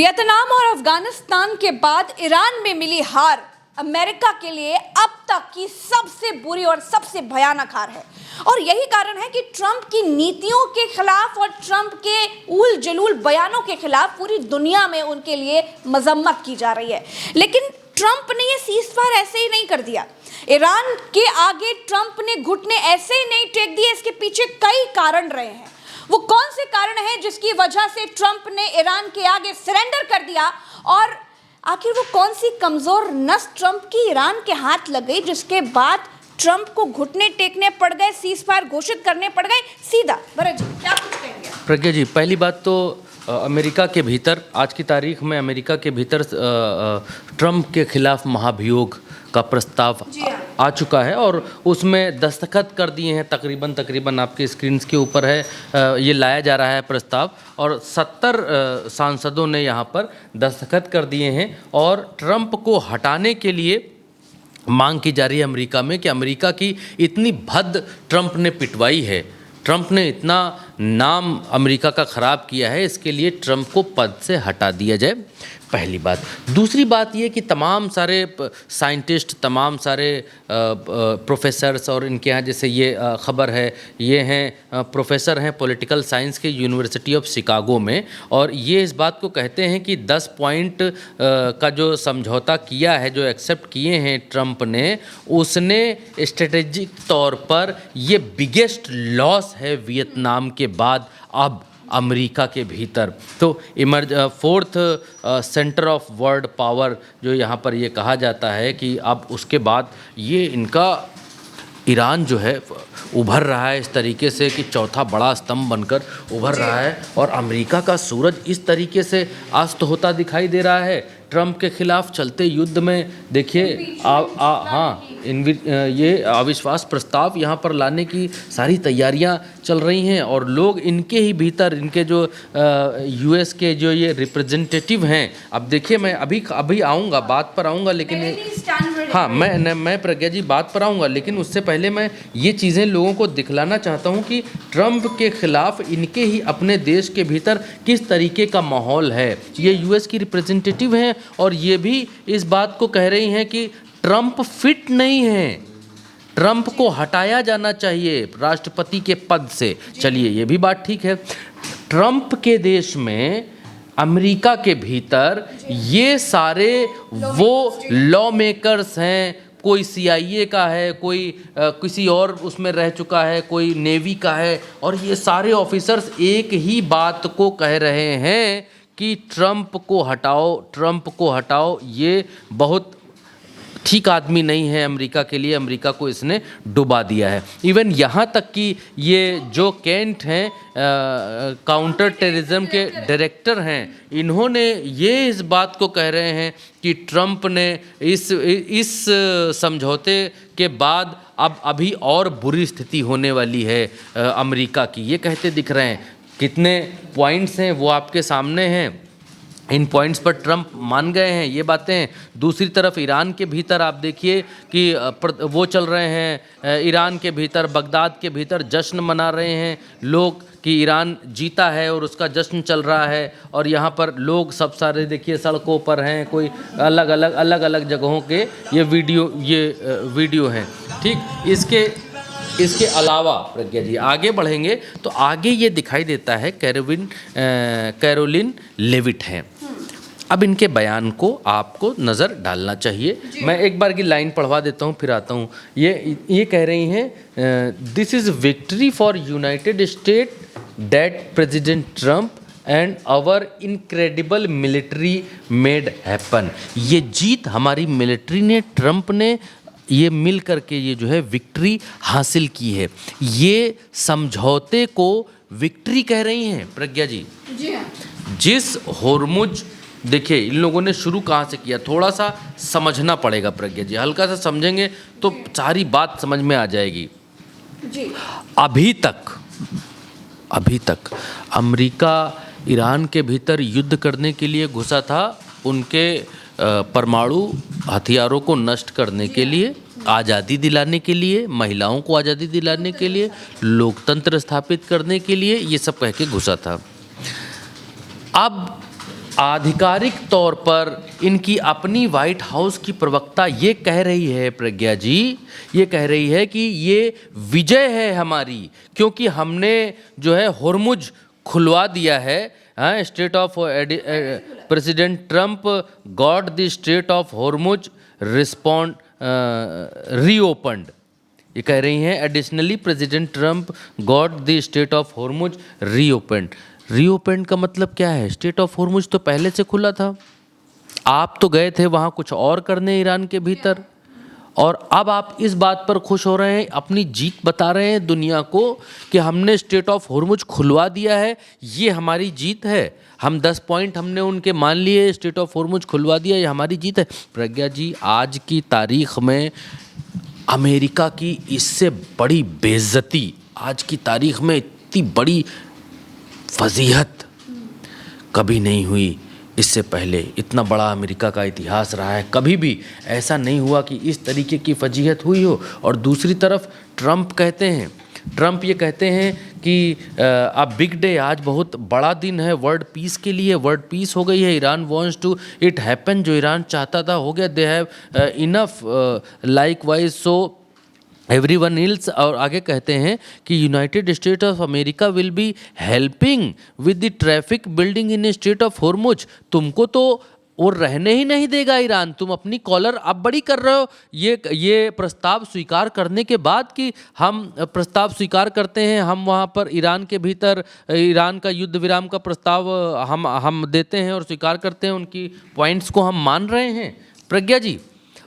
Vietnam और अफगानिस्तान के बाद ईरान में मिली हार अमेरिका के लिए अब तक की सबसे बुरी और सबसे भयानक हार है। और यही कारण है कि ट्रंप की नीतियों के खिलाफ और ट्रंप के उल जलूल बयानों के खिलाफ पूरी दुनिया में उनके लिए मजम्मत की जा रही है। लेकिन ट्रंप ने ये सीज़फायर ऐसे ही नहीं कर दिया। ईरान के आगे ट्रंप ने घुटने ऐसे ही नहीं टेक दिए। इसके पीछे कई कारण रहे हैं। वो कौन से कारण हैं जिसकी वजह से ट्रंप ने ईरान के आगे सरेंडर कर दिया, और आखिर वो कौन सी कमजोर नस ट्रंप की ईरान के हाथ लग गई जिसके बाद ट्रंप को घुटने टेकने पड़ गए, सीज़फायर घोषित करने पड़ गए सीधा। भरत जी क्या कुछ कहेंगे? प्रज्ञा जी, पहली बात तो अमेरिका के भीतर आज की तारीख में अमेरिका के भीतर ट्रंप के खिलाफ महाभियोग का प्रस्ताव आ चुका है और उसमें दस्तखत कर दिए हैं। तकरीबन आपके स्क्रीन्स के ऊपर है, ये लाया जा रहा है प्रस्ताव, और 70 सांसदों ने यहाँ पर दस्तखत कर दिए हैं और ट्रंप को हटाने के लिए मांग की जा रही है अमेरिका में कि अमेरिका की इतनी भद्द ट्रंप ने पिटवाई है, ट्रंप ने इतना नाम अमेरिका का ख़राब किया है, इसके लिए ट्रंप को पद से हटा दिया जाए। पहली बात। दूसरी बात ये कि तमाम सारे साइंटिस्ट, तमाम सारे प्रोफेसर्स, और इनके यहाँ जैसे ये ख़बर है, ये हैं प्रोफेसर हैं पॉलिटिकल साइंस के यूनिवर्सिटी ऑफ शिकागो में, और ये इस बात को कहते हैं कि 10 पॉइंट का जो समझौता किया है, जो एक्सेप्ट किए हैं ट्रंप ने, उसने स्ट्रेटेजिक तौर पर ये बिगेस्ट लॉस है वियतनाम के बाद अब अमेरिका के भीतर। तो fourth centre of world power जो यहाँ पर ये कहा जाता है कि अब उसके बाद ये इनका ईरान जो है उभर रहा है इस तरीके से कि चौथा बड़ा स्तंभ बनकर उभर रहा है, और अमेरिका का सूरज इस तरीके से अस्त होता दिखाई दे रहा है। ट्रंप के खिलाफ चलते युद्ध में देखिए ये अविश्वास प्रस्ताव यहाँ पर लाने की सारी तैयारियाँ चल रही हैं, और लोग इनके ही भीतर, इनके जो यूएस के जो ये रिप्रेजेंटेटिव हैं, अब देखिए मैं अभी आऊँगा, बात पर आऊँगा, लेकिन हाँ मैं प्रज्ञा जी बात पर आऊँगा, लेकिन उससे पहले मैं ये चीज़ें लोगों को दिखलाना चाहता हूँ कि ट्रंप के खिलाफ इनके ही अपने देश के भीतर किस तरीके का माहौल है। ये यूएस की रिप्रेजेंटेटिव हैं और ये भी इस बात को कह रही हैं कि ट्रंप फिट नहीं है, ट्रंप को हटाया जाना चाहिए राष्ट्रपति के पद से। चलिए ये भी बात ठीक है। ट्रंप के देश में, अमेरिका के भीतर ये सारे वो लॉ मेकर्स हैं, कोई CIA का है, कोई किसी और उसमें रह चुका है, कोई नेवी का है, और ये सारे ऑफिसर्स एक ही बात को कह रहे हैं कि ट्रंप को हटाओ, ट्रंप को हटाओ। ये बहुत ठीक आदमी नहीं है अमेरिका के लिए, अमेरिका को इसने डुबा दिया है। इवन यहाँ तक कि ये जो केंट हैं काउंटर टेररिज्म के डायरेक्टर हैं, इन्होंने ये इस बात को कह रहे हैं कि ट्रंप ने इस समझौते के बाद अब अभी और बुरी स्थिति होने वाली है अमेरिका की, ये कहते दिख रहे हैं। कितने पॉइंट्स हैं वो आपके सामने हैं, इन पॉइंट्स पर ट्रंप मान गए हैं ये बातें। दूसरी तरफ ईरान के भीतर आप देखिए कि वो चल रहे हैं, ईरान के भीतर, बगदाद के भीतर जश्न मना रहे हैं लोग कि वीरान जीता है और उसका जश्न चल रहा है, और यहाँ पर लोग सब सारे देखिए सड़कों पर हैं, कोई अलग अलग जगहों के ये वीडियो हैं। ठीक, इसके अलावा प्रज्ञा जी आगे बढ़ेंगे तो आगे ये दिखाई देता है कैरोलिन लेविट हैं। अब इनके बयान को आपको नज़र डालना चाहिए। मैं एक बार की लाइन पढ़वा देता हूँ फिर आता हूँ। ये कह रही हैं, this is victory for United State that president Trump and our incredible military made happen. ये जीत हमारी मिलिट्री ने, ट्रंप ने, ये मिल करके ये जो है विक्ट्री हासिल की है। ये समझौते को विक्ट्री कह रही हैं प्रज्ञा जी। जिस होर्मुज, देखिए इन लोगों ने शुरू कहाँ से किया, थोड़ा सा समझना पड़ेगा प्रज्ञा जी, हल्का सा समझेंगे तो सारी बात समझ में आ जाएगी जी। अभी तक अमेरिका ईरान के भीतर युद्ध करने के लिए घुसा था, उनके परमाणु हथियारों को नष्ट करने के लिए, आज़ादी दिलाने के लिए, महिलाओं को आज़ादी दिलाने के लिए, लोकतंत्र स्थापित करने के लिए, ये सब कह के घुसा था। अब आधिकारिक तौर पर इनकी अपनी व्हाइट हाउस की प्रवक्ता ये कह रही है, प्रज्ञा जी, ये कह रही है कि ये विजय है हमारी, क्योंकि हमने जो है होर्मुज खुलवा दिया है। हाँ, state of president Trump got the state of Hormuz respond reopened. ये कह रही हैं additionally president Trump got the state of Hormuz reopened. Reopened का मतलब क्या है? स्टेट ऑफ होर्मुज तो पहले से खुला था, आप तो गए थे वहाँ कुछ और करने ईरान के भीतर, और अब आप इस बात पर खुश हो रहे हैं, अपनी जीत बता रहे हैं दुनिया को कि हमने स्टेट ऑफ होर्मुज खुलवा दिया है, ये हमारी जीत है। हम 10 पॉइंट हमने उनके मान लिए, स्टेट ऑफ होर्मुज खुलवा दिया, ये हमारी जीत है। प्रज्ञा जी, आज की तारीख में अमेरिका की इससे बड़ी बेइज्जती, आज की तारीख में इतनी बड़ी फजीहत कभी नहीं हुई। इससे पहले इतना बड़ा अमेरिका का इतिहास रहा है, कभी भी ऐसा नहीं हुआ कि इस तरीके की फजीहत हुई हो। और दूसरी तरफ ट्रंप ये कहते हैं कि अब बिग डे, आज बहुत बड़ा दिन है वर्ल्ड पीस के लिए, वर्ल्ड पीस हो गई है, Iran wants to it happen, जो ईरान चाहता था हो गया, they have enough likewise so everyone else. और आगे कहते हैं कि United State of America will be helping with the traffic building in state of Hormuz. तुमको तो और रहने ही नहीं देगा ईरान, तुम अपनी कॉलर अब बड़ी कर रहे हो। ये प्रस्ताव स्वीकार करने के बाद कि हम प्रस्ताव स्वीकार करते हैं, हम वहाँ पर ईरान के भीतर ईरान का युद्ध विराम का प्रस्ताव हम देते हैं और स्वीकार करते हैं, उनकी पॉइंट्स को हम मान रहे हैं, प्रज्ञा जी।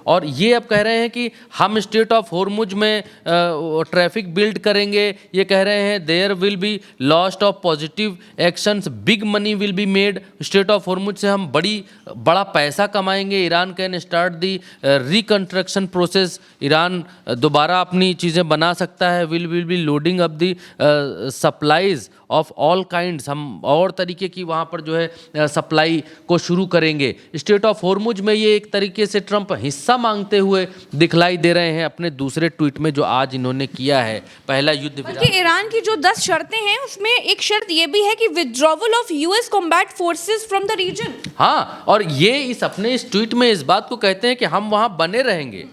और ये अब कह रहे हैं कि हम स्टेट ऑफ होर्मुज में ट्रैफिक बिल्ड करेंगे। ये कह रहे हैं देयर विल बी लॉस्ट of positive actions, big money will be made. State of Hormuz से हम बड़ा पैसा कमाएंगे। Iran can start the reconstruction process, Iran दोबारा अपनी चीज़ें बना सकता है। Will be loading up the supplies of all kinds, हम और तरीके की वहाँ पर जो है सप्लाई को शुरू करेंगे। स्टेट ऑफ होर्मुज में ये एक तरीके से ट्रंप हिस्सा मांगते हुए दिखलाई दे रहे हैं अपने दूसरे ट्वीट में, जो आज इन्होंने किया है। पहला युद्ध विराम, ईरान की जो 10 शर्तें हैं उसमें एक शर्त ये भी है कि withdrawal of US combat forces from the region. हाँ, और ये इस ट्वीट में इस बात को कहते हैं कि हम वहाँ बने रहेंगे।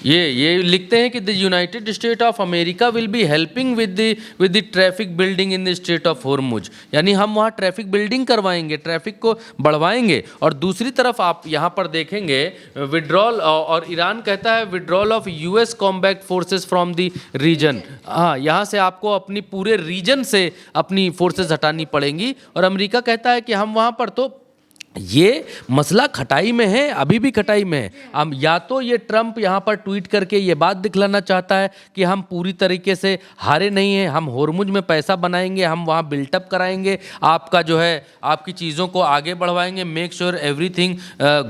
ये लिखते हैं कि the United State of America will be helping with the traffic building in the state of Hormuz, यानी हम वहाँ ट्रैफिक बिल्डिंग करवाएंगे, ट्रैफिक को बढ़वाएंगे। और दूसरी तरफ आप यहाँ पर देखेंगे विड्रॉल, और ईरान कहता है withdrawal of US combat forces from the region. हाँ, यहाँ से आपको अपनी पूरे रीजन से अपनी फोर्सेस हटानी पड़ेंगी। और अमेरिका कहता है कि हम वहाँ पर, तो ये मसला खटाई में है, अभी भी खटाई में है। हम या तो ये ट्रंप यहाँ पर ट्वीट करके ये बात दिखलाना चाहता है कि हम पूरी तरीके से हारे नहीं हैं, हम होर्मुज में पैसा बनाएंगे, हम वहाँ बिल्टअप कराएंगे, आपका जो है आपकी चीज़ों को आगे बढ़वाएंगे, make sure everything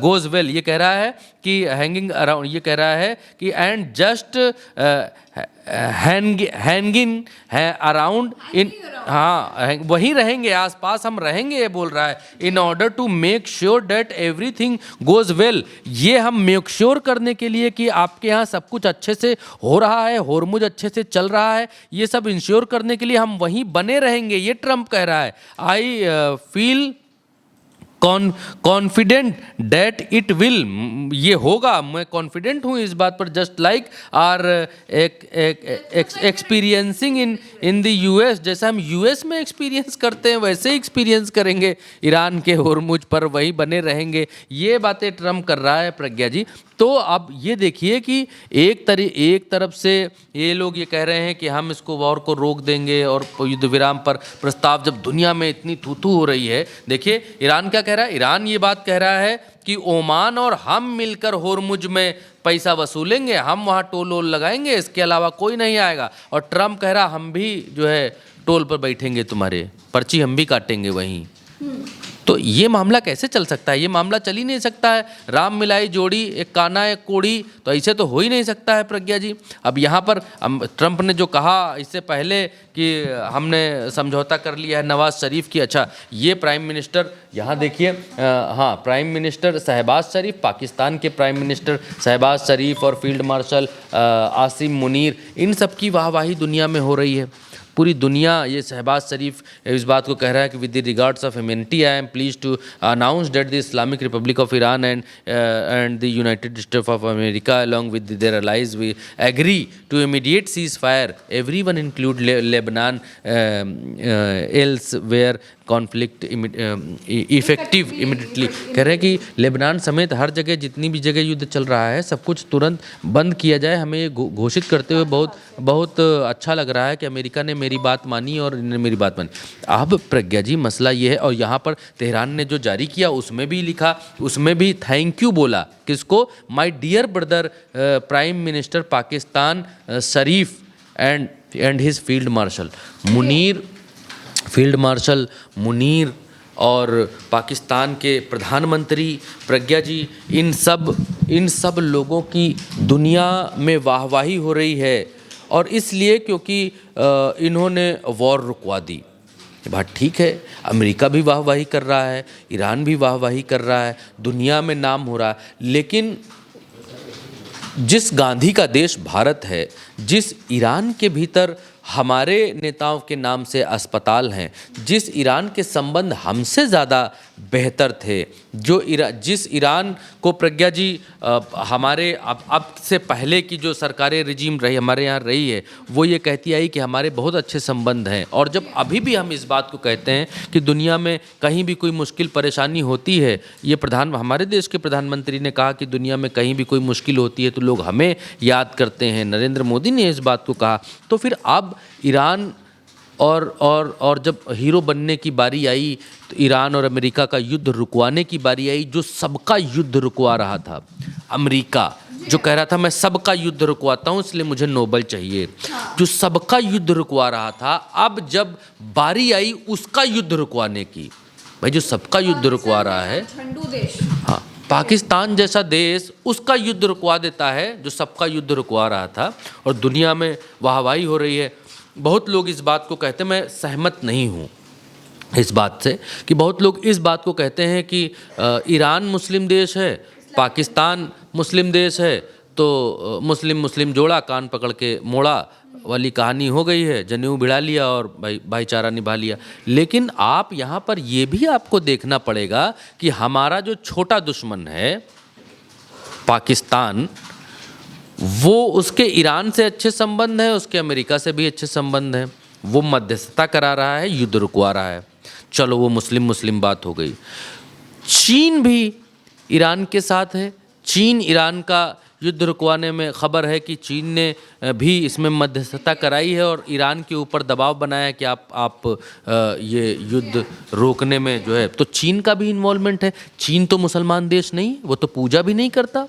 goes well. ये कह रहा है कि हैंगिंग अराउंड, ये कह रहा है कि एंड जस्ट हैंगिंग है अराउंड इन, हाँ वहीं रहेंगे, आसपास हम रहेंगे, ये बोल रहा है। In order to make sure that everything goes well, ये हम मेक श्योर करने के लिए कि आपके यहाँ सब कुछ अच्छे से हो रहा है, होर्मुज अच्छे से चल रहा है, ये सब इंश्योर करने के लिए हम वहीं बने रहेंगे, ये ट्रंप कह रहा है। I feel confident that it will, ये होगा, मैं कॉन्फिडेंट हूँ इस बात पर। Just like are experiencing in the US, जैसा हम यूएस में एक्सपीरियंस करते हैं वैसे ही एक्सपीरियंस करेंगे ईरान के होर्मुज पर, वही बने रहेंगे। ये बातें ट्रंप कर रहा है, प्रज्ञा जी। तो अब ये देखिए कि एक तरफ से ये लोग ये कह रहे हैं कि हम इसको वॉर को रोक देंगे और युद्ध विराम पर प्रस्ताव, जब दुनिया में इतनी थू हो रही है। देखिए ईरान क्या कह रहा है, ईरान ये बात कह रहा है कि ओमान और हम मिलकर होर्मुज में पैसा वसूलेंगे, हम वहाँ टोल वोल लगाएंगे, इसके अलावा कोई नहीं आएगा। और ट्रंप कह रहा हम भी जो है टोल पर बैठेंगे, तुम्हारे पर्ची हम भी काटेंगे वहीं। तो ये मामला कैसे चल सकता है? ये मामला चल ही नहीं सकता है। राम मिलाई जोड़ी, एक काना एक कोड़ी, तो ऐसे तो हो ही नहीं सकता है, प्रज्ञा जी। अब यहाँ पर ट्रंप ने जो कहा इससे पहले कि हमने समझौता कर लिया है नवाज शरीफ की, अच्छा ये प्राइम मिनिस्टर यहाँ देखिए, हाँ प्राइम मिनिस्टर शहबाज शरीफ, पाकिस्तान के प्राइम मिनिस्टर शहबाज शरीफ और फील्ड मार्शल आसिम मुनीर, इन सब की वाहवाही दुनिया में हो रही है। पूरी दुनिया, ये शहबाज शरीफ इस बात को कह रहा है कि with the regards of humanity I am please to announce that the Islamic Republic of Iran and the United States of America along with their allies we agree to immediate ceasefire everyone include Lebanon elsewhere conflict effective immediately. कह रहे हैं कि Lebanon समेत हर जगह जितनी भी जगह युद्ध चल रहा है सब कुछ तुरंत बंद किया जाए। हमें ये घोषित करते हुए बहुत अच्छा लग रहा है कि अमेरिका ने मेरी बात मानी और इन्होंने मेरी बात मानी। अब प्रज्ञा जी मसला ये है, और यहाँ पर तेहरान ने जो जारी किया उसमें भी लिखा, उसमें भी थैंक यू बोला किसको, my dear brother prime minister Pakistan Sharif and his field marshal Munir और पाकिस्तान के प्रधानमंत्री प्रज्ञा जी, इन सब लोगों की दुनिया में वाहवाही हो रही है। और इसलिए क्योंकि इन्होंने वॉर रुकवा दी। ये बात ठीक है, अमेरिका भी वाहवाही कर रहा है, ईरान भी वाहवाही कर रहा है, दुनिया में नाम हो रहा है। लेकिन जिस गांधी का देश भारत है, जिस ईरान के भीतर हमारे नेताओं के नाम से अस्पताल हैं, जिस ईरान के संबंध हमसे ज़्यादा बेहतर थे, जिस ईरान को प्रज्ञा जी हमारे अब से पहले की जो सरकारें रिजीम रही हमारे यहाँ रही है वो ये कहती आई कि हमारे बहुत अच्छे संबंध हैं। और जब अभी भी हम इस बात को कहते हैं कि दुनिया में कहीं भी कोई मुश्किल परेशानी होती है, ये हमारे देश के प्रधानमंत्री ने कहा कि दुनिया में कहीं भी कोई मुश्किल होती है तो लोग हमें याद करते हैं, नरेंद्र मोदी ने इस बात को कहा। तो फिर अब ईरान और जब हीरो बनने की बारी आई तो ईरान और अमेरिका का युद्ध रुकवाने की बारी आई। जो सबका युद्ध रुकवा रहा था, अमेरिका जो कह रहा था मैं सबका युद्ध रुकवाता हूँ इसलिए मुझे नोबेल चाहिए, जो सबका युद्ध रुकवा रहा था, अब जब बारी आई उसका युद्ध रुकवाने की, भाई जो सबका युद्ध रुकवा रहा है, हाँ, पाकिस्तान जैसा देश उसका युद्ध रुकवा देता है जो सबका युद्ध रुकवा रहा था, और दुनिया में वाहवाही हो रही है। बहुत लोग इस बात को कहते हैं, मैं सहमत नहीं हूँ इस बात से, कि बहुत लोग इस बात को कहते हैं कि ईरान मुस्लिम देश है, पाकिस्तान मुस्लिम देश है, तो मुस्लिम जोड़ा कान पकड़ के मोड़ा वाली कहानी हो गई है, जनेऊ भिड़ा लिया और भाईचारा निभा लिया। लेकिन आप यहाँ पर ये भी आपको देखना पड़ेगा कि हमारा जो छोटा दुश्मन है पाकिस्तान, वो उसके ईरान से अच्छे संबंध हैं, उसके अमेरिका से भी अच्छे संबंध हैं, वो मध्यस्थता करा रहा है, युद्ध रुकवा रहा है। चलो वो मुस्लिम बात हो गई। चीन भी ईरान के साथ है, चीन ईरान का युद्ध रुकवाने में खबर है कि चीन ने भी इसमें मध्यस्थता कराई है और ईरान के ऊपर दबाव बनाया कि आप ये युद्ध रोकने में जो है, तो चीन का भी इन्वॉल्वमेंट है। चीन तो मुसलमान देश नहीं, वो तो पूजा भी नहीं करता,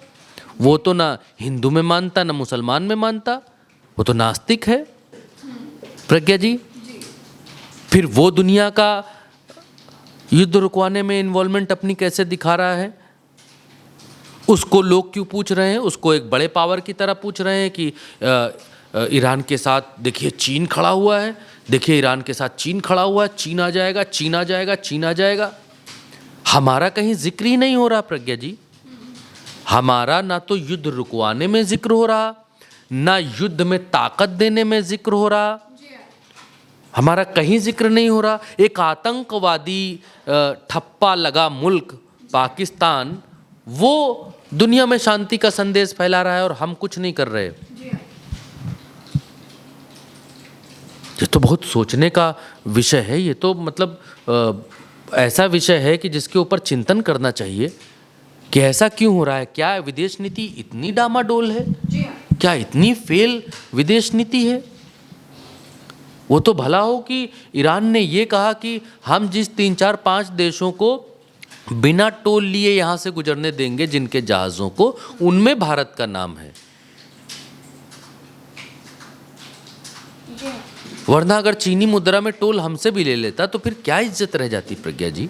वो तो ना हिंदू में मानता ना मुसलमान में मानता, वो तो नास्तिक है प्रज्ञा जी। फिर वो दुनिया का युद्ध रुकवाने में इन्वॉल्वमेंट अपनी कैसे दिखा रहा है? उसको लोग क्यों पूछ रहे हैं? उसको एक बड़े पावर की तरह पूछ रहे हैं कि ईरान के साथ देखिए चीन खड़ा हुआ है, देखिए ईरान के साथ चीन खड़ा हुआ है, चीन आ जाएगा, चीन आ जाएगा, चीन आ जाएगा। हमारा कहीं जिक्र ही नहीं हो रहा प्रज्ञा जी। हमारा ना तो युद्ध रुकवाने में जिक्र हो रहा, ना युद्ध में ताकत देने में जिक्र हो रहा, हमारा कहीं जिक्र नहीं हो रहा। एक आतंकवादी ठप्पा लगा मुल्क पाकिस्तान, वो दुनिया में शांति का संदेश फैला रहा है और हम कुछ नहीं कर रहे। ये तो बहुत सोचने का विषय है। ये तो मतलब ऐसा विषय है कि जिसके ऊपर चिंतन करना चाहिए कि ऐसा क्यों हो रहा है। क्या विदेश नीति इतनी डामाडोल है? क्या इतनी फेल विदेश नीति है? वो तो भला हो कि ईरान ने ये कहा कि हम जिस 3, 4, 5 देशों को बिना टोल लिए यहाँ से गुजरने देंगे जिनके जहाज़ों को, उनमें भारत का नाम है। वरना अगर चीनी मुद्रा में टोल हमसे भी ले लेता तो फिर क्या इज्जत रह जाती प्रज्ञा जी?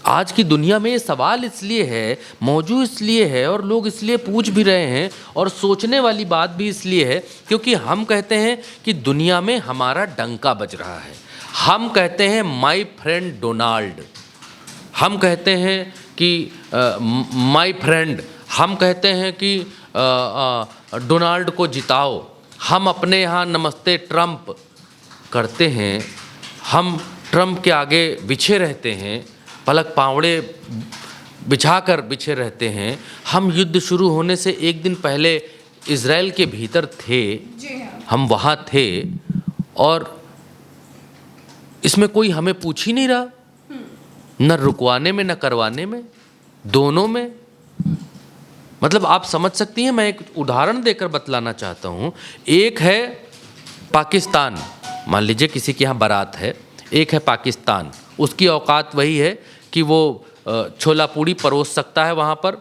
आज की दुनिया में ये सवाल इसलिए है, मौजूद इसलिए है और लोग इसलिए पूछ भी रहे हैं और सोचने वाली बात भी इसलिए है क्योंकि हम कहते हैं कि दुनिया में हमारा डंका बज रहा है। हम कहते हैं माय फ्रेंड डोनाल्ड, हम कहते हैं कि माय फ्रेंड, हम कहते हैं कि डोनाल्ड को जिताओ, हम अपने यहाँ नमस्ते ट्रंप, करते हैं, हम ट्रंप के आगे बिछे रहते हैं, पलक पावड़े बिछाकर बिछे रहते हैं। हम युद्ध शुरू होने से एक दिन पहले इज़राइल के भीतर थे, हम वहाँ थे, और इसमें कोई हमें पूछ ही नहीं रहा, न रुकवाने में न करवाने में, दोनों में। मतलब आप समझ सकती हैं, मैं एक उदाहरण देकर बतलाना चाहता हूँ। एक है पाकिस्तान, मान लीजिए किसी के यहाँ बारात है, एक है पाकिस्तान, उसकी औकात वही है कि वो छोला पूड़ी परोस सकता है वहाँ पर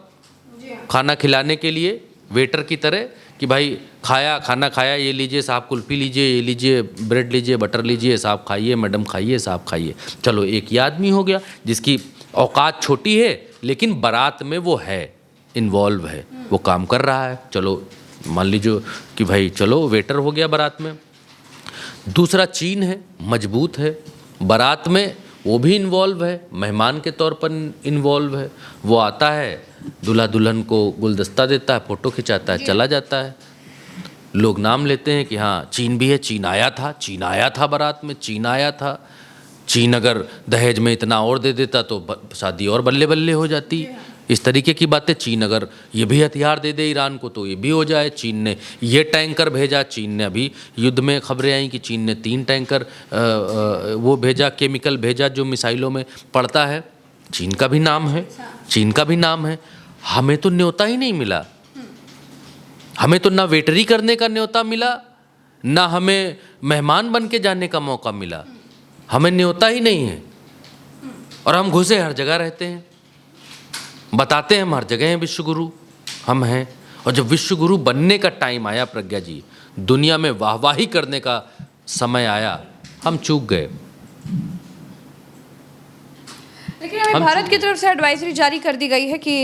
खाना खिलाने के लिए, वेटर की तरह, कि भाई खाना खाया, ये लीजिए साहब कुल्फ़ी लीजिए, ये लीजिए ब्रेड लीजिए, बटर लीजिए, साहब खाइए, मैडम खाइए, साहब खाइए। चलो एक ही आदमी हो गया जिसकी औकात छोटी है, लेकिन बारात में वो है, इन्वॉल्व है, वो काम कर रहा है। चलो मान लीजिए कि भाई चलो वेटर हो गया बारात में। दूसरा चीन है, मजबूत है, बारात में वो भी इन्वॉल्व है, मेहमान के तौर पर इन्वॉल्व है। वो आता है, दूल्हा दुल्हन को गुलदस्ता देता है, फ़ोटो खिंचाता है, चला जाता है। लोग नाम लेते हैं कि हाँ चीन भी है, चीन आया था बारात में, चीन आया था। चीन अगर दहेज में इतना और दे देता तो शादी और बल्ले बल्ले हो जाती। इस तरीके की बातें। चीन अगर ये भी हथियार दे दे ईरान को तो ये भी हो जाए। चीन ने ये टैंकर भेजा, चीन ने अभी युद्ध में खबरें आई कि चीन ने 3 टैंकर वो भेजा, केमिकल भेजा जो मिसाइलों में पड़ता है। चीन का भी नाम है। हमें तो न्योता ही नहीं मिला, हमें तो ना वेटरी करने का न्योता मिला, ना हमें मेहमान बन के जाने का मौका मिला। हमें न्योता ही नहीं है, और हम घुसे हर जगह रहते हैं, बताते हैं हम हर जगह हैं विश्वगुरु हम हैं। और जब विश्वगुरु बनने का टाइम आया प्रज्ञा जी, दुनिया में वाहवाही करने का समय आया, हम चूक गए। लेकिन हमें भारत की तरफ से एडवाइजरी जारी कर दी गई है कि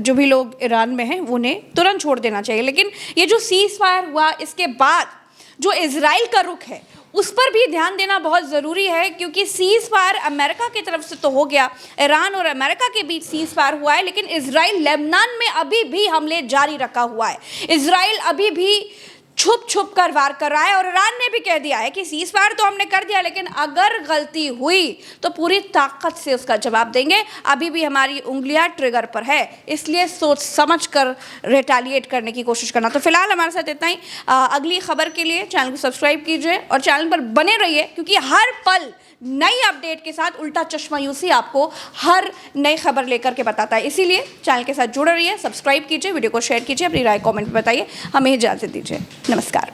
जो भी लोग ईरान में हैं उन्हें तुरंत छोड़ देना चाहिए। लेकिन ये जो सीज फायर हुआ, इसके बाद जो इजराइल का रुख है उस पर भी ध्यान देना बहुत ज़रूरी है, क्योंकि सीज फायर अमेरिका की तरफ से तो हो गया, ईरान और अमेरिका के बीच सीज फायर हुआ है, लेकिन इजराइल लेबनान में अभी भी हमले जारी रखा हुआ है। इजराइल अभी भी छुप कर वार कर रहा है, और ईरान ने भी कह दिया है कि सीज फायर तो हमने कर दिया, लेकिन अगर गलती हुई तो पूरी ताकत से उसका जवाब देंगे। अभी भी हमारी उंगलियां ट्रिगर पर है, इसलिए सोच समझ कर रिटेलिएट करने की कोशिश करना। तो फिलहाल हमारे साथ इतना ही। अगली खबर के लिए चैनल को सब्सक्राइब कीजिए और चैनल पर बने रहिए, क्योंकि हर पल नई अपडेट के साथ उल्टा चश्मा यूसी आपको हर नई खबर लेकर के बताता है। इसीलिए चैनल के साथ जुड़े रहिए, सब्सक्राइब कीजिए, वीडियो को शेयर कीजिए, अपनी राय कमेंट में बताइए। हमें इजाज़त दीजिए, नमस्कार।